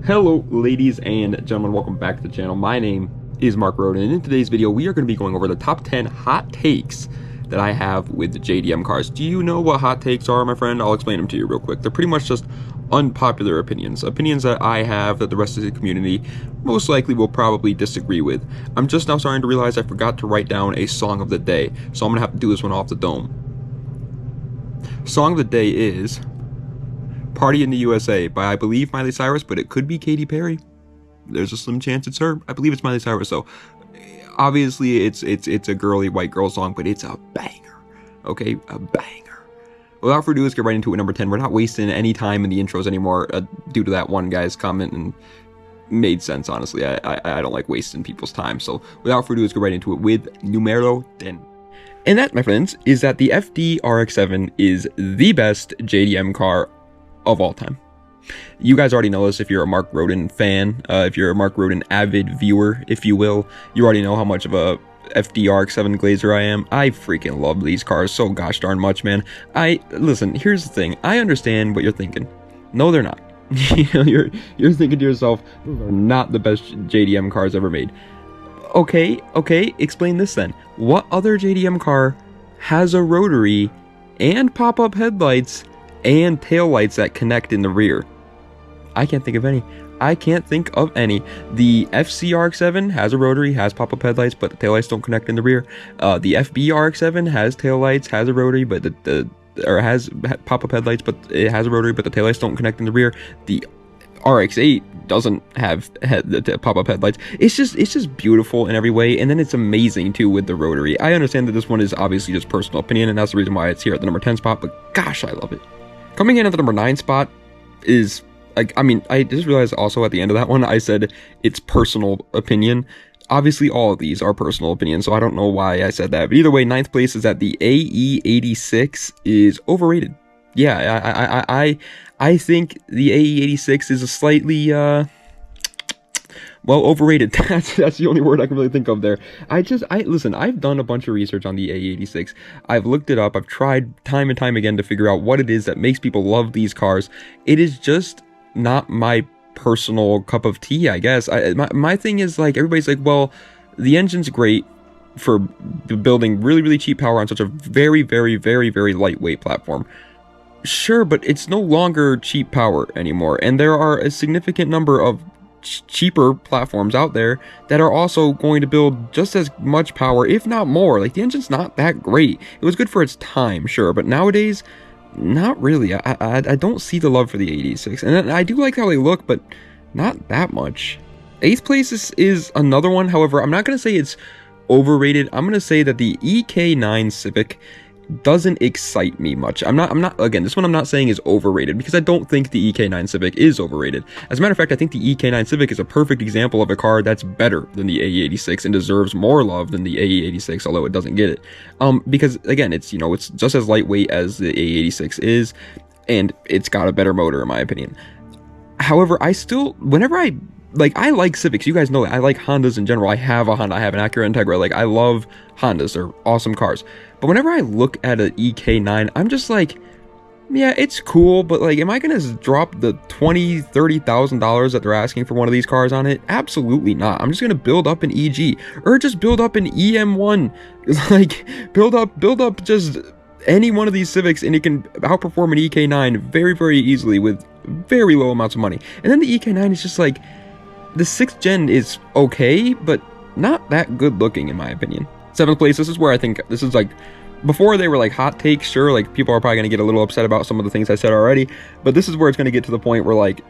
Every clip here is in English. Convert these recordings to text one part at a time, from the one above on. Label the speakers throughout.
Speaker 1: Hello ladies and gentlemen, welcome back to the channel. My name is Mark Roden, and in today's video we are going to be going over the top 10 hot takes that I have with the JDM cars. Do you know what hot takes are, my friend? I'll explain them to you real quick. They're pretty much just unpopular opinions that I have that the rest of the community most likely will probably disagree with. I'm just now starting to realize I forgot to write down a song of the day, so I'm going to have to do this one off the dome. Song of the day is Party in the USA by, I believe, Miley Cyrus, but it could be Katy Perry. There's a slim chance it's her. I believe it's Miley Cyrus, so obviously it's a girly white girl song, but it's a banger. Okay, a banger. Without further ado, let's get right into it. Number 10. We're not wasting any time in the intros anymore due to that one guy's comment, and made sense, honestly. I don't like wasting people's time, so without further ado, let's get right into it with numero 10. And that, my friends, is that the FD RX-7 is the best JDM car of all time. You guys already know this if you're a Mark Roden fan, if you're a Mark Roden avid viewer, if you will. You already know how much of a FD RX-7 glazer I am. I freaking love these cars so gosh darn much, man. Listen, here's the thing. I understand what you're thinking. No, they're not. you're thinking to yourself, those are not the best JDM cars ever made. Okay, explain this then. What other JDM car has a rotary and pop-up headlights and taillights that connect in the rear? I can't think of any. The FC RX-7 has a rotary, has pop-up headlights, but the taillights don't connect in the rear. The FB RX-7 has taillights, has a rotary, but has pop-up headlights, but it has a rotary, but the taillights don't connect in the rear. The RX-8 doesn't have the pop-up headlights. It's just beautiful in every way, and then it's amazing too with the rotary. I understand that this one is obviously just personal opinion, and that's the reason why it's here at the number 10 spot, but gosh, I love it. Coming in at the number 9 spot is, like, I just realized also at the end of that one, I said it's personal opinion. Obviously, all of these are personal opinions, so I don't know why I said that. But either way, 9th place is that the AE86 is overrated. Yeah, I think the AE86 is a slightly, well, overrated. That's the only word I can really think of there. Listen, I've done a bunch of research on the AE86. I've looked it up. I've tried time and time again to figure out what it is that makes people love these cars. It is just not my personal cup of tea, I guess. My thing is, like, everybody's like, well, the engine's great for building really, really cheap power on such a very, very, very, very lightweight platform. Sure, but it's no longer cheap power anymore, and there are a significant number of cheaper platforms out there that are also going to build just as much power, if not more. Like, the engine's not that great. It was good for its time, sure, but nowadays, not really. I don't see the love for the 86, and I do like how they look, but not that much. 8th place is another one. However, I'm not going to say it's overrated. I'm going to say that the EK9 Civic doesn't excite me much. Again, this one I'm not saying is overrated, because I don't think the EK9 Civic is overrated. As a matter of fact, I think the EK9 Civic is a perfect example of a car that's better than the AE86 and deserves more love than the AE86, although it doesn't get it. Because again, it's just as lightweight as the AE86 is, and it's got a better motor in my opinion. However, I like Civics. You guys know that. I like Hondas in general. I have a Honda. I have an Acura Integra. Like, I love Hondas. They're awesome cars. But whenever I look at an EK9, I'm just like, yeah, it's cool, but like, am I going to drop the $20,000, $30,000 that they're asking for one of these cars on it? Absolutely not. I'm just going to build up an EG, or just build up an EM1. Like, build up just any one of these Civics, and it can outperform an EK9 very, very easily with very low amounts of money. And then the EK9 is just like, the 6th gen is okay, but not that good looking in my opinion. 7th place, this is where I think, this is like, before they were like hot takes, sure, like people are probably going to get a little upset about some of the things I said already, but this is where it's going to get to the point where, like,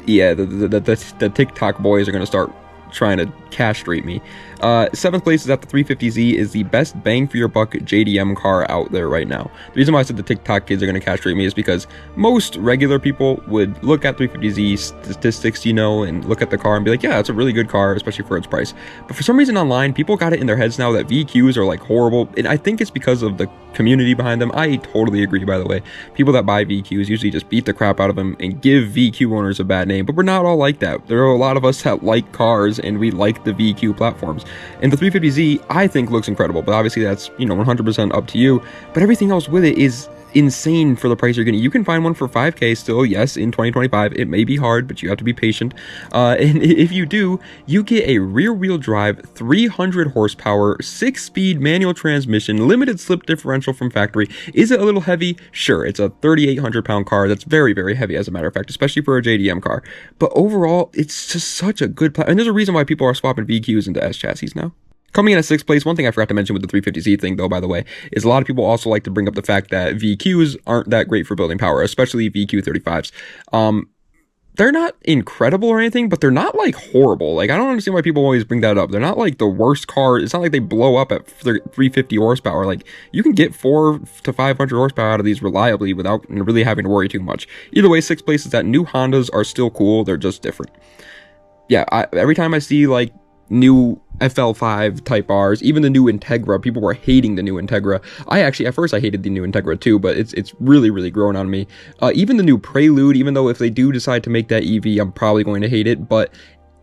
Speaker 1: yeah, the TikTok boys are going to start trying to castrate me. 7th place is that the 350Z is the best bang for your buck JDM car out there right now. The reason why I said the TikTok kids are going to castrate me is because most regular people would look at 350Z statistics, and look at the car and be like, yeah, it's a really good car, especially for its price. But for some reason online, people got it in their heads now that VQs are like horrible, and I think it's because of the community behind them. I totally agree, by the way. People that buy VQs usually just beat the crap out of them and give VQ owners a bad name, but we're not all like that. There are a lot of us that like cars, and we like the VQ platforms. And the 350Z, I think, looks incredible, but obviously that's, 100% up to you. But everything else with it is insane for the price you're getting. You can find one for 5K still, yes, in 2025. It may be hard, but you have to be patient. And if you do, you get a rear-wheel drive, 300 horsepower, 6-speed manual transmission, limited slip differential from factory. Is it a little heavy? Sure, it's a 3,800-pound car. That's very, very heavy, as a matter of fact, especially for a JDM car. But overall, it's just such a good and there's a reason why people are swapping VQs into S chassis now. Coming in at 6th place, one thing I forgot to mention with the 350Z thing, though, by the way, is a lot of people also like to bring up the fact that VQs aren't that great for building power, especially VQ35s. They're not incredible or anything, but they're not, like, horrible. Like, I don't understand why people always bring that up. They're not, like, the worst car. It's not like they blow up at 350 horsepower. Like, you can get 400 to 500 horsepower out of these reliably without really having to worry too much. Either way, 6th place is that new Hondas are still cool. They're just different. Yeah, every time I see, like, new FL5 Type Rs, even the new Integra, people were hating the new Integra. At first I hated the new Integra too, but it's really, really grown on me. Even the new Prelude, even though if they do decide to make that EV, I'm probably going to hate it, but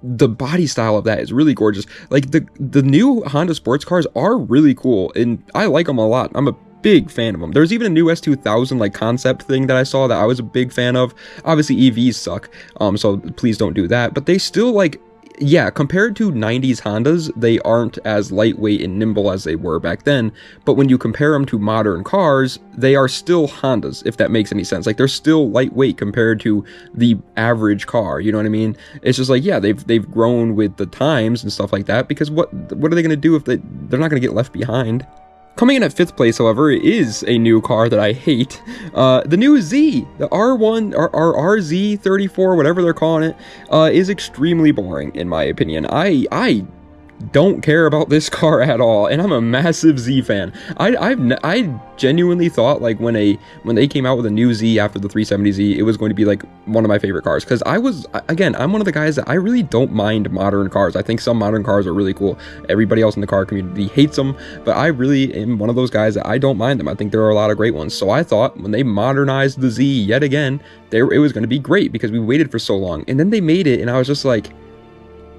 Speaker 1: the body style of that is really gorgeous. Like, the new Honda sports cars are really cool, and I like them a lot. I'm a big fan of them. There's even a new S2000 like concept thing that I saw that I was a big fan of. Obviously EVs suck, so please don't do that, but they still, like, yeah, compared to 90s Hondas, they aren't as lightweight and nimble as they were back then, but when you compare them to modern cars, they are still Hondas, if that makes any sense. Like, they're still lightweight compared to the average car, you know what I mean? It's just like, yeah, they've grown with the times and stuff like that, because what are they going to do if they're not going to get left behind? Coming in at 5th place, however, is a new car that I hate. The new Z, the R1, or RZ34, whatever they're calling it, is extremely boring, in my opinion. I don't care about this car at all, and I'm a massive Z fan. I genuinely thought, like, when they came out with a new Z after the 370Z, it was going to be like one of my favorite cars, because I'm one of the guys that I really don't mind modern cars. I think some modern cars are really cool. Everybody else in the car community hates them, but I really am one of those guys that I don't mind them. I think there are a lot of great ones. So I thought when they modernized the Z yet again, it was going to be great, because we waited for so long, and then they made it, and I was just like,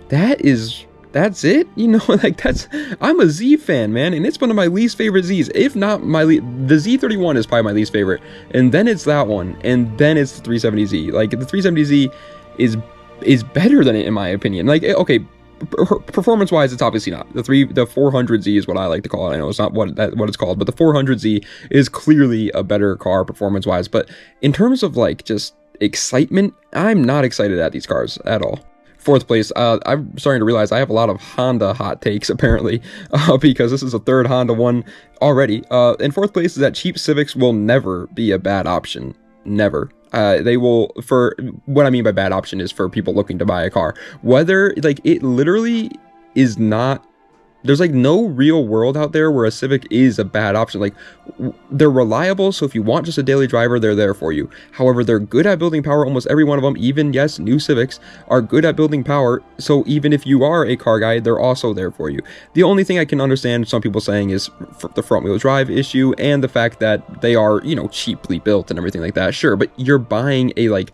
Speaker 1: that's it, you know, like, I'm a Z fan, man, and it's one of my least favorite Zs, if not the Z31 is probably my least favorite, and then it's that one, and then it's the 370Z. Like, the 370Z is better than it, in my opinion. Like, okay, performance-wise, it's obviously not. The 400Z is what I like to call it. I know it's not what it's called, but the 400Z is clearly a better car performance-wise, but in terms of, like, just excitement, I'm not excited at these cars at all. 4th place, I'm starting to realize I have a lot of Honda hot takes, apparently, because this is a 3rd Honda one already. In 4th place is that cheap Civics will never be a bad option. Never. They will, for what I mean by bad option is for people looking to buy a car. Whether, like, it literally is not, there's, like, no real world out there where a Civic is a bad option. Like, they're reliable, so if you want just a daily driver, they're there for you. However, they're good at building power. Almost every one of them, even, yes, new Civics, are good at building power, so even if you are a car guy, they're also there for you. The only thing I can understand some people saying is the front-wheel drive issue, and the fact that they are, you know, cheaply built and everything like that. Sure, but you're buying a, like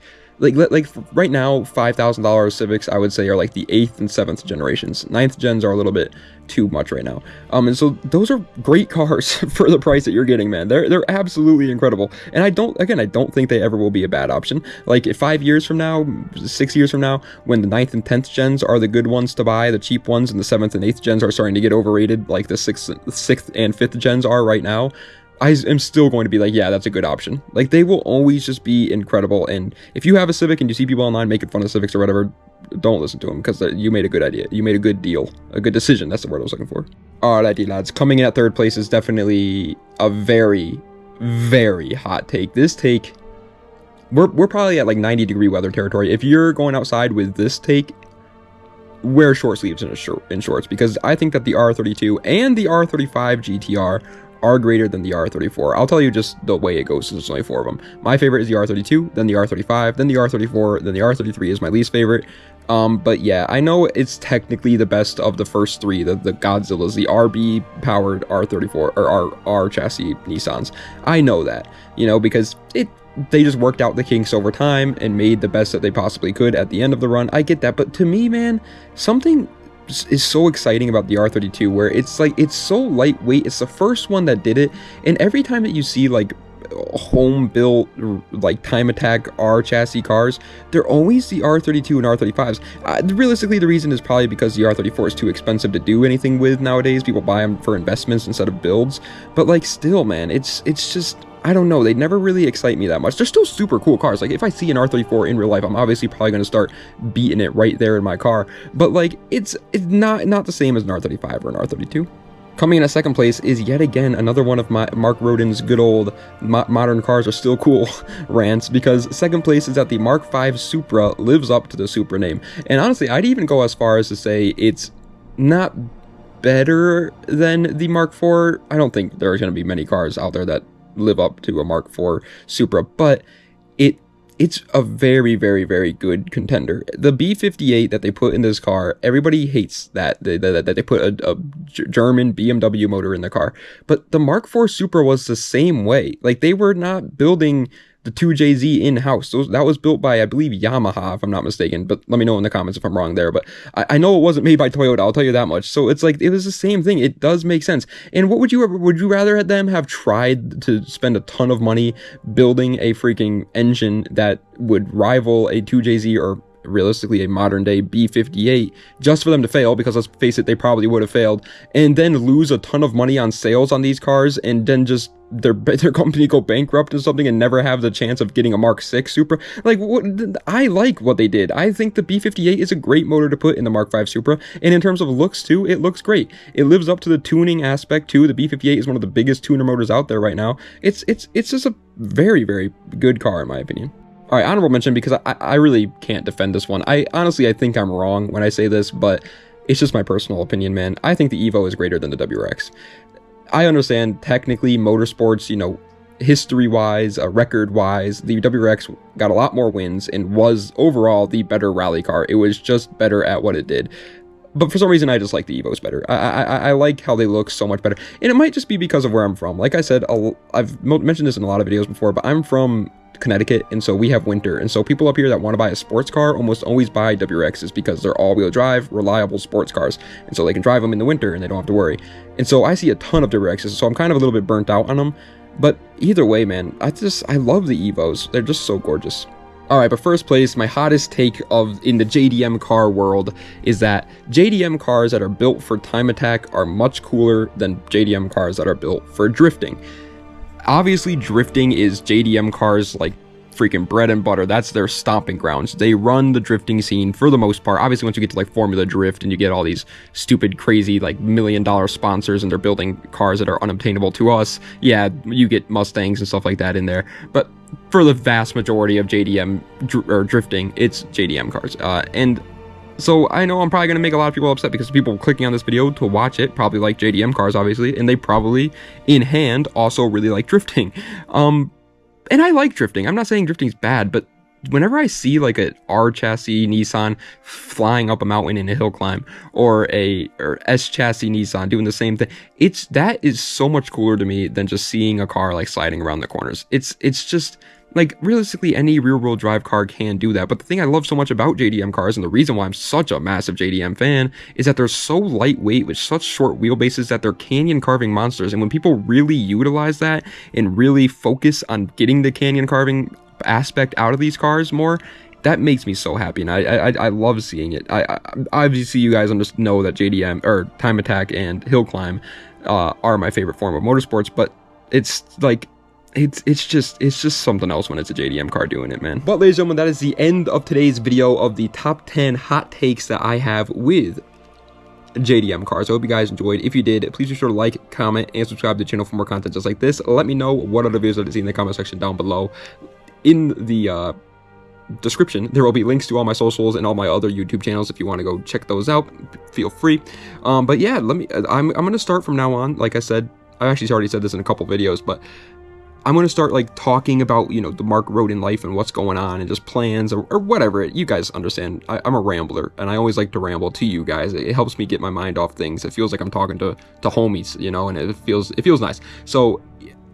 Speaker 1: right now, $5,000 Civics, I would say, are like the 8th and 7th generations. 9th gens are a little bit too much right now. And so those are great cars for the price that you're getting, man. They're absolutely incredible. And I don't think they ever will be a bad option. Like, 5 years from now, 6 years from now, when the 9th and 10th gens are the good ones to buy, the cheap ones, and the 7th and 8th gens are starting to get overrated, like the 6th and 5th gens are right now, I am still going to be like, yeah, that's a good option. Like, they will always just be incredible. And if you have a Civic and you see people online making fun of Civics or whatever, don't listen to them, because you made a good idea. You made a good deal, a good decision. That's the word I was looking for. Alrighty, lads. Coming in at 3rd place is definitely a very, very hot take. This take, we're probably at like 90-degree weather territory. If you're going outside with this take, wear short sleeves and shorts, because I think that the R32 and the R35 GTR are greater than the R34. I'll tell you just the way it goes, since there's only 4 of them. My favorite is the R32, then the R35, then the R34, then the R33 is my least favorite. But yeah, I know it's technically the best of the first 3, the Godzillas, the RB powered R34 or R chassis Nissans. I know that, you know, because they just worked out the kinks over time and made the best that they possibly could at the end of the run. I get that, but to me, man, something is so exciting about the R32, where it's like, it's so lightweight. It's the first one that did it, and every time that you see, like, home built like time attack R chassis cars, they're always the R32 and R35s. Realistically, the reason is probably because the R34 is too expensive to do anything with nowadays. People buy them for investments instead of builds. But like still, man, it's just, I don't know, they never really excite me that much. They're still super cool cars. Like if I see an R34 in real life, I'm obviously probably going to start beating it right there in my car. But like it's not the same as an R35 or an R32. Coming in at second place is yet again another one of my Mark Roden's good old modern cars are still cool rants, because second place is that the Mark V Supra lives up to the Supra name. And honestly, I'd even go as far as to say it's not better than the Mark IV. I don't think there's going to be many cars out there that live up to a Mark IV Supra, but it's a very, very, very good contender. The B58 that they put in this car, everybody hates that they put a German BMW motor in the car. But the Mark IV Supra was the same way. Like, they were not building the 2JZ in-house. That was built by, I believe, Yamaha, if I'm not mistaken. But let me know in the comments if I'm wrong there. But I know it wasn't made by Toyota, I'll tell you that much. So it's like, it was the same thing. It does make sense. And what would you rather them have tried to spend a ton of money building a freaking engine that would rival a 2JZ or realistically a modern day B58 just for them to fail, because let's face it, they probably would have failed, and then lose a ton of money on sales on these cars, and then just their company go bankrupt or something and never have the chance of getting a Mark VI Supra? Like, I like what they did. I think the B58 is a great motor to put in the Mark V Supra, and in terms of looks too, it looks great. It lives up to the tuning aspect too. The B58 is one of the biggest tuner motors out there right now. It's just a very, very good car in my opinion. All right, honorable mention, because I really can't defend this one. I think I'm wrong when I say this, but it's just my personal opinion, man. I think the Evo is greater than the WRX. I understand technically motorsports, you know, history-wise, record-wise, the WRX got a lot more wins and was overall the better rally car. It was just better at what it did. But for some reason, I just like the Evos better. I like how they look so much better. And it might just be because of where I'm from. Like I said, I've mentioned this in a lot of videos before, but I'm from Connecticut, and so we have winter, and so people up here that want to buy a sports car almost always buy WRXs because they're all-wheel drive, reliable sports cars, and so they can drive them in the winter and they don't have to worry. And so I see a ton of WRXs, so I'm kind of a little bit burnt out on them. But either way, man, I love the Evos. They're just so gorgeous. Alright, but first place, my hottest take in the JDM car world is that JDM cars that are built for time attack are much cooler than JDM cars that are built for drifting. Obviously, drifting is JDM cars like freaking bread and butter. That's their stomping grounds. They run the drifting scene for the most part. Obviously, once you get to like Formula Drift and you get all these stupid, crazy, like $1 million sponsors and they're building cars that are unobtainable to us, yeah, you get Mustangs and stuff like that in there. But for the vast majority of JDM or drifting, it's JDM cars. And so I know I'm probably going to make a lot of people upset because people clicking on this video to watch it probably like JDM cars, obviously, and they probably in hand also really like drifting. And I like drifting. I'm not saying drifting's bad, but whenever I see like a R chassis Nissan flying up a mountain in a hill climb, or S chassis Nissan doing the same thing, that is so much cooler to me than just seeing a car like sliding around the corners. It's just like, realistically, any rear-wheel drive car can do that. But the thing I love so much about JDM cars, and the reason why I'm such a massive JDM fan, is that they're so lightweight with such short wheelbases that they're canyon carving monsters. And when people really utilize that and really focus on getting the canyon carving aspect out of these cars more, that makes me so happy, and I love seeing it. I obviously, you guys know that JDM or time attack and hill climb are my favorite form of motorsports, but it's like, it's just something else when it's a JDM car doing it, man. But ladies and gentlemen, that is the end of today's video of the top 10 hot takes that I have with JDM cars. I hope you guys enjoyed. If you did, please be sure to like, comment, and subscribe to the channel for more content just like this. Let me know what other videos I'd like to see in the comment section down below. In the description, there will be links to all my socials and all my other YouTube channels. If you want to go check those out, feel free. But yeah, I'm gonna start from now on. Like I said, I actually already said this in a couple videos, but I'm going to start like talking about, you know, the Mark Roden life and what's going on and just plans or whatever. You guys understand. I'm a rambler, and I always like to ramble to you guys. It helps me get my mind off things. It feels like I'm talking to homies, you know, and it feels nice. So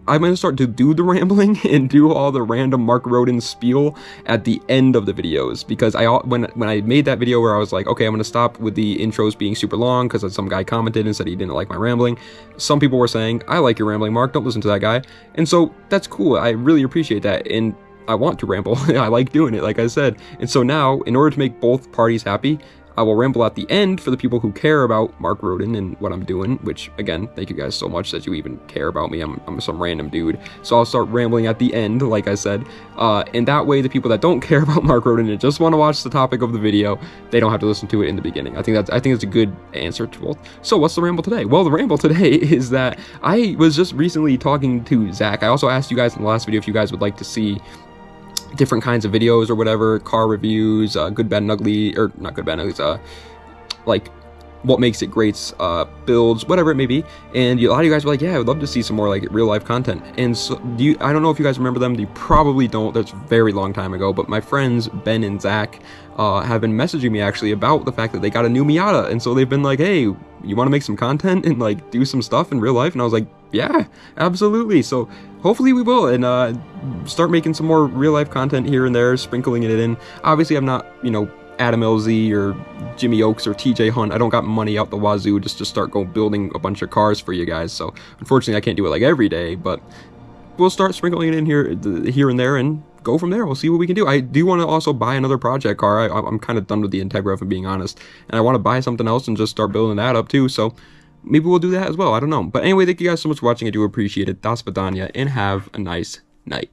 Speaker 1: I'm gonna start to do the rambling and do all the random Mark Roden spiel at the end of the videos, because when I made that video where I was like, okay, I'm gonna stop with the intros being super long because some guy commented and said he didn't like my rambling. Some people were saying, I like your rambling, Mark, don't listen to that guy. And so that's cool. I really appreciate that, and I want to ramble. I like doing it, like I said. And so now, in order to make both parties happy, I will ramble at the end for the people who care about Mark Roden and what I'm doing, which, again, thank you guys so much that you even care about me. I'm some random dude. So I'll start rambling at the end, like I said. And that way, the people that don't care about Mark Roden and just want to watch the topic of the video, they don't have to listen to it in the beginning. I think it's a good answer to both. So what's the ramble today? Well, the ramble today is that I was just recently talking to Zach. I also asked you guys in the last video if you guys would like to see different kinds of videos or whatever, car reviews, good, bad, and ugly, or not good, bad, and ugly, like what makes it greats, builds, whatever it may be. And a lot of you guys were like, yeah, I would love to see some more like real life content. And so I don't know if you guys remember them. You probably don't. That's a very long time ago. But my friends Ben and Zach have been messaging me actually about the fact that they got a new Miata, and so they've been like, hey, you want to make some content and like do some stuff in real life? And I was like, yeah, absolutely. So hopefully we will, and start making some more real life content here and there, sprinkling it in. Obviously, I'm not, you know, Adam LZ or Jimmy Oaks or TJ Hunt. I don't got money out the wazoo just to start building a bunch of cars for you guys. So unfortunately, I can't do it like every day, but we'll start sprinkling it in here and there, and go from there. We'll see what we can do. I do want to also buy another project car. I'm kind of done with the Integra, if I'm being honest, and I want to buy something else and just start building that up too. So maybe we'll do that as well. I don't know. But anyway, thank you guys so much for watching. I do appreciate it. Das Vidania, and have a nice night.